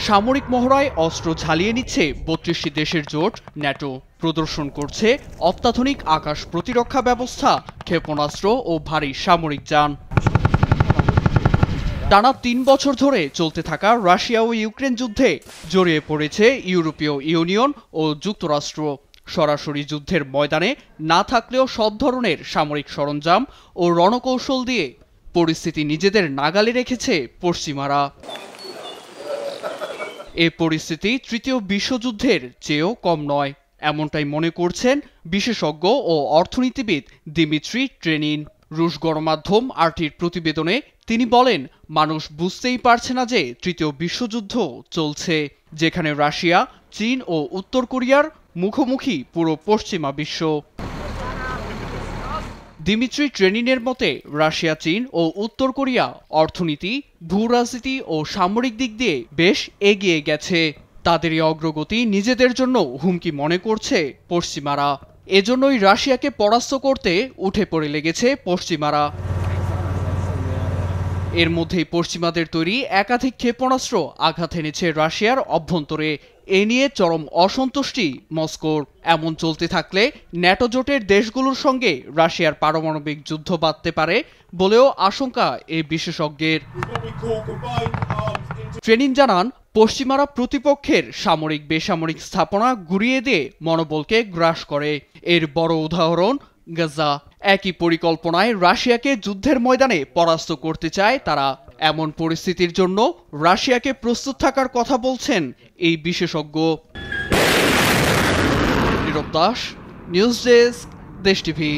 সামরিক মহড়ায় অস্ত্র ঝালিয়ে নিচ্ছে ৩২টি দেশের জোট ন্যাটো। প্রদর্শন করছে অত্যাধুনিক আকাশ প্রতিরক্ষা ব্যবস্থা, ক্ষেপণাস্ত্র ও ভারী সামরিক যান। টানা ৩ বছর ধরে চলতে থাকা রাশিয়া ও ইউক্রেন যুদ্ধে জড়িয়ে পড়েছে ইউরোপীয় ইউনিয়ন ও যুক্তরাষ্ট্র। সরাসরি যুদ্ধের ময়দানে না থাকলেও সব ধরনের সামরিক সরঞ্জাম ও রণকৌশল দিয়ে পরিস্থিতি নিজেদের নাগালে রেখেছে পশ্চিমারা। এ পরিস্থিতি তৃতীয় বিশ্বযুদ্ধের চেয়েও কম নয়, এমনটাই মনে করছেন বিশেষজ্ঞ ও অর্থনীতিবিদ দিমিত্রি ট্রেনিন। রুশ গণমাধ্যম আরটির প্রতিবেদনে তিনি বলেন, মানুষ বুঝতেই পারছে না যে তৃতীয় বিশ্বযুদ্ধ চলছে, যেখানে রাশিয়া, চীন ও উত্তর কোরিয়ার মুখোমুখি পুরো পশ্চিমা বিশ্ব। দিমিত্রি ট্রেনিনের মতে, রাশিয়া, চীন ও উত্তর কোরিয়া অর্থনীতি, ভূরাজনীতি ও সামরিক দিক দিয়ে বেশ এগিয়ে গেছে। তাদেরই অগ্রগতি নিজেদের জন্য হুমকি মনে করছে পশ্চিমারা। এজন্যই রাশিয়াকে পরাস্ত করতে উঠে পড়ে লেগেছে পশ্চিমারা। এর মধ্যেই পশ্চিমাদের তৈরি একাধিক ক্ষেপণাস্ত্র আঘাত এনেছে রাশিয়ার অভ্যন্তরে। এ নিয়ে চরম অসন্তুষ্টি মস্কোর। এমন চলতে থাকলে ন্যাটো জোটের দেশগুলোর সঙ্গে রাশিয়ার পারমাণবিক যুদ্ধ বাধতে পারে বলেও আশঙ্কা এই বিশেষজ্ঞের। ট্রেনিন জানান, পশ্চিমারা প্রতিপক্ষের সামরিক বেসামরিক স্থাপনা গুঁড়িয়ে দিয়ে মনোবলকে গ্রাস করে। এর বড় উদাহরণ গাজা। একই পরিকল্পনায় রাশিয়াকে যুদ্ধের ময়দানে পরাস্ত করতে চায় তারা। এমন পরিস্থিতির জন্য রাশিয়াকে প্রস্তুত থাকার কথা বলছেন এই বিশেষজ্ঞ। নীরব দাস, নিউজ ডেস্ক, দেশ টিভি।